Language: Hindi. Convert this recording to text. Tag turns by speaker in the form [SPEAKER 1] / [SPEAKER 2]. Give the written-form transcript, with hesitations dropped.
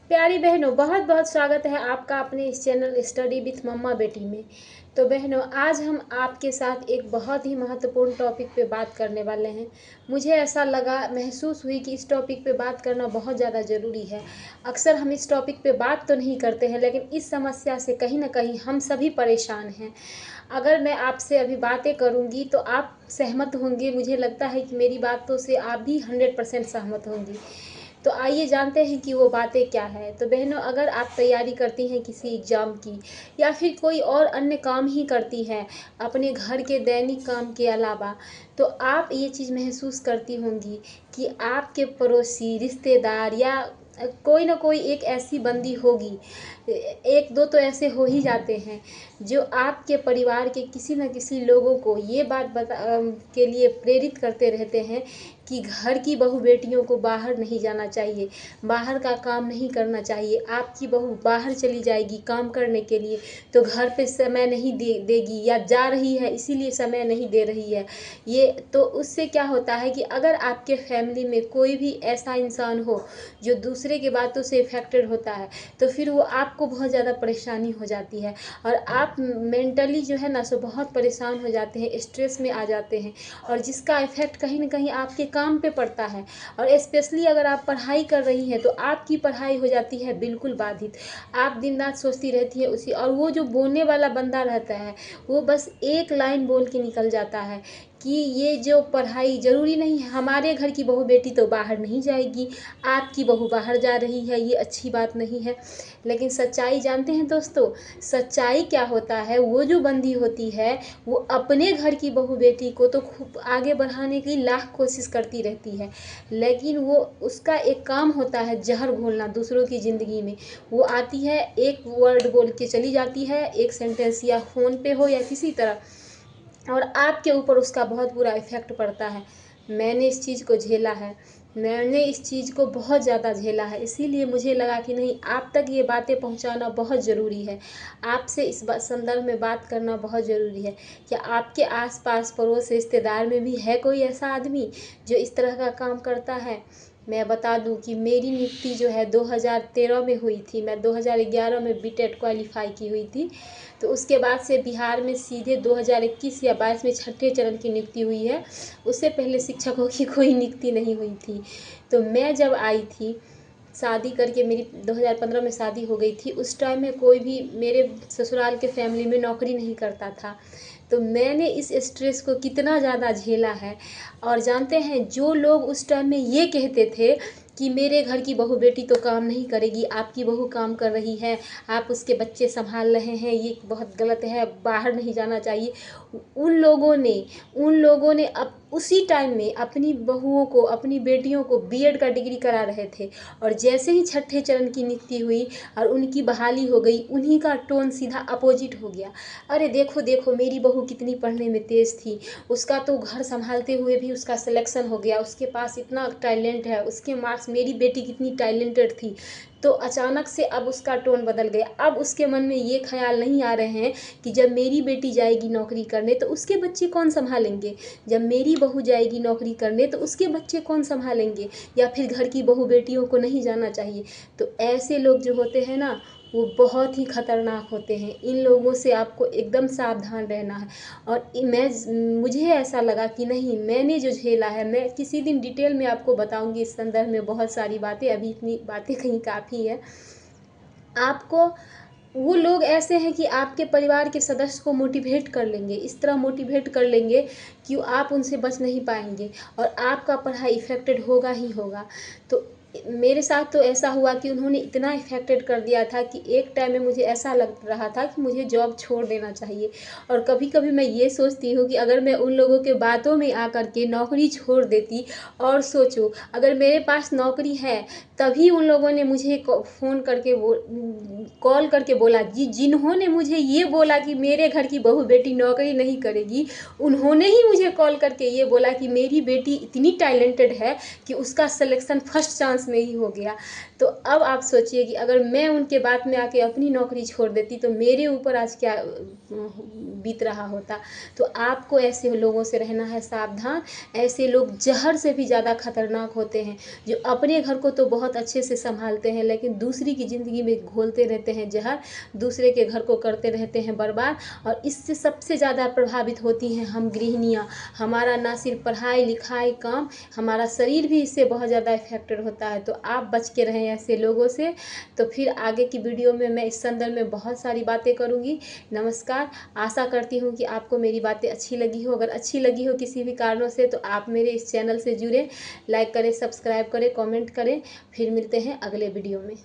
[SPEAKER 1] प्यारी बहनों, बहुत बहुत स्वागत है आपका अपने इस चैनल स्टडी विथ मम्मा बेटी में। तो बहनों, आज हम आपके साथ एक बहुत ही महत्वपूर्ण टॉपिक पे बात करने वाले हैं। मुझे ऐसा लगा, महसूस हुई कि इस टॉपिक पे बात करना बहुत ज़्यादा ज़रूरी है। अक्सर हम इस टॉपिक पे बात तो नहीं करते हैं, लेकिन इस समस्या से कहीं ना कहीं हम सभी परेशान हैं। अगर मैं आपसे अभी बातें करूंगी तो आप सहमत होंगे। मुझे लगता है कि मेरी बातों से आप भी 100% सहमत होंगी। तो आइए जानते हैं कि वो बातें क्या है। तो बहनों, अगर आप तैयारी करती हैं किसी एग्ज़ाम की या फिर कोई और अन्य काम ही करती हैं अपने घर के दैनिक काम के अलावा, तो आप ये चीज़ महसूस करती होंगी कि आपके पड़ोसी, रिश्तेदार या कोई ना कोई एक ऐसी बंदी होगी, एक दो तो ऐसे हो ही जाते हैं जो आपके परिवार के किसी न किसी लोगों को ये बात के लिए प्रेरित करते रहते हैं कि घर की बहू बेटियों को बाहर नहीं जाना चाहिए, बाहर का काम नहीं करना चाहिए। आपकी बहू बाहर चली जाएगी काम करने के लिए तो घर पे समय नहीं देगी, या जा रही है इसीलिए समय नहीं दे रही है। ये तो उससे क्या होता है कि अगर आपके फैमिली में कोई भी ऐसा इंसान हो जो दूसरे की बातों से इफेक्टेड होता है, तो फिर वो आपको बहुत ज़्यादा परेशानी हो जाती है और आप मेंटली जो है ना सो बहुत परेशान हो जाते हैं, स्ट्रेस में आ जाते हैं, और जिसका इफ़ेक्ट कहीं ना कहीं आपके काम पे पड़ता है। और स्पेशली अगर आप पढ़ाई कर रही हैं तो आपकी पढ़ाई हो जाती है बिल्कुल बाधित। आप दिन रात सोचती रहती है उसी, और वो जो बोलने वाला बंदा रहता है वो बस एक लाइन बोल के निकल जाता है कि ये जो पढ़ाई ज़रूरी नहीं है, हमारे घर की बहू बेटी तो बाहर नहीं जाएगी, आपकी बहू बाहर जा रही है, ये अच्छी बात नहीं है। लेकिन सच्चाई जानते हैं दोस्तों, सच्चाई क्या होता है? वो जो बंदी होती है वो अपने घर की बहू बेटी को तो खूब आगे बढ़ाने की लाख कोशिश करती रहती है, लेकिन वो उसका एक काम होता है जहर घोलना दूसरों की ज़िंदगी में। वो आती है, एक वर्ड बोल के चली जाती है, एक सेंटेंस, या फ़ोन पे हो या किसी तरह, और आपके ऊपर उसका बहुत बुरा इफ़ेक्ट पड़ता है। मैंने इस चीज़ को झेला है, मैंने इस चीज़ को बहुत ज़्यादा झेला है, इसीलिए मुझे लगा कि नहीं, आप तक ये बातें पहुंचाना बहुत ज़रूरी है। आपसे इस संदर्भ में बात करना बहुत ज़रूरी है। क्या आपके आसपास पड़ोस रिश्तेदार में भी है कोई ऐसा आदमी जो इस तरह का काम करता है? मैं बता दूं कि मेरी नियुक्ति जो है 2013 में हुई थी। मैं 2011 में बीटेट क्वालिफाई की हुई थी। तो उसके बाद से बिहार में सीधे 2021 या 22 में छठे चरण की नियुक्ति हुई है। उससे पहले शिक्षकों की कोई नियुक्ति नहीं हुई थी। तो मैं जब आई थी शादी करके, मेरी 2015 में शादी हो गई थी, उस टाइम में कोई भी मेरे ससुराल के फैमिली में नौकरी नहीं करता था। तो मैंने इस स्ट्रेस को कितना ज़्यादा झेला है। और जानते हैं, जो लोग उस टाइम में ये कहते थे कि मेरे घर की बहू बेटी तो काम नहीं करेगी, आपकी बहू काम कर रही है, आप उसके बच्चे संभाल रहे हैं, ये बहुत गलत है, बाहर नहीं जाना चाहिए, उन लोगों ने अब उसी टाइम में अपनी बहुओं को, अपनी बेटियों को बीएड का डिग्री करा रहे थे। और जैसे ही छठे चरण की नियुक्ति हुई और उनकी बहाली हो गई, उन्हीं का टोन सीधा अपोजिट हो गया। अरे देखो देखो, मेरी बहू कितनी पढ़ने में तेज़ थी, उसका तो घर संभालते हुए भी उसका सिलेक्शन हो गया, उसके पास इतना टैलेंट है, उसके मार्क्स, मेरी बेटी कितनी टैलेंटेड थी। तो अचानक से अब उसका टोन बदल गया। अब उसके मन में ये ख्याल नहीं आ रहे हैं कि जब मेरी बेटी जाएगी नौकरी करने तो उसके बच्चे कौन संभालेंगे, जब मेरी बहू जाएगी नौकरी करने तो उसके बच्चे कौन संभालेंगे, या फिर घर की बहू बेटियों को नहीं जाना चाहिए। तो ऐसे लोग जो होते हैं ना, वो बहुत ही खतरनाक होते हैं। इन लोगों से आपको एकदम सावधान रहना है। और मुझे ऐसा लगा कि नहीं, मैंने जो झेला है, मैं किसी दिन डिटेल में आपको बताऊंगी इस संदर्भ में बहुत सारी बातें, अभी इतनी बातें कहीं काफ़ी है। आपको वो लोग ऐसे हैं कि आपके परिवार के सदस्य को मोटिवेट कर लेंगे, इस तरह मोटिवेट कर लेंगे कि आप उनसे बच नहीं पाएंगे और आपका पढ़ाई इफ़ेक्टेड होगा ही होगा। तो मेरे साथ तो ऐसा हुआ कि उन्होंने इतना इफ़ेक्टेड कर दिया था कि एक टाइम में मुझे ऐसा लग रहा था कि मुझे जॉब छोड़ देना चाहिए। और कभी कभी मैं ये सोचती हूँ कि अगर मैं उन लोगों के बातों में आकर के नौकरी छोड़ देती, और सोचो अगर मेरे पास नौकरी है तभी उन लोगों ने मुझे फ़ोन करके कॉल करके बोला, जिन्होंने मुझे ये बोला कि मेरे घर की बहू बेटी नौकरी नहीं करेगी, उन्होंने ही मुझे कॉल करके ये बोला कि मेरी बेटी इतनी टैलेंटेड है कि उसका सिलेक्शन फर्स्ट चांस में ही हो गया। तो तो अब आप सोचिए कि अगर मैं उनके बात में आके अपनी नौकरी छोड़ देती तो मेरे ऊपर आज क्या बीत रहा होता। तो आपको ऐसे लोगों से रहना है सावधान। ऐसे लोग जहर से भी ज़्यादा खतरनाक होते हैं, जो अपने घर को तो बहुत अच्छे से संभालते हैं लेकिन दूसरी की ज़िंदगी में घोलते रहते हैं जहर, दूसरे के घर को करते रहते हैं बर्बाद। और इससे सबसे ज़्यादा प्रभावित होती हैं हम गृहिणियाँ। हमारा ना सिर्फ पढ़ाई लिखाई काम, हमारा शरीर भी इससे बहुत ज़्यादा इफेक्टेड होता है। तो आप बच के रहें ऐसे लोगों से। तो फिर आगे की वीडियो में मैं इस संदर्भ में बहुत सारी बातें करूँगी। नमस्कार। आशा करती हूँ कि आपको मेरी बातें अच्छी लगी हो। अगर अच्छी लगी हो किसी भी कारणों से तो आप मेरे इस चैनल से जुड़ें, लाइक करें, सब्सक्राइब करें, कमेंट करें। फिर मिलते हैं अगले वीडियो में।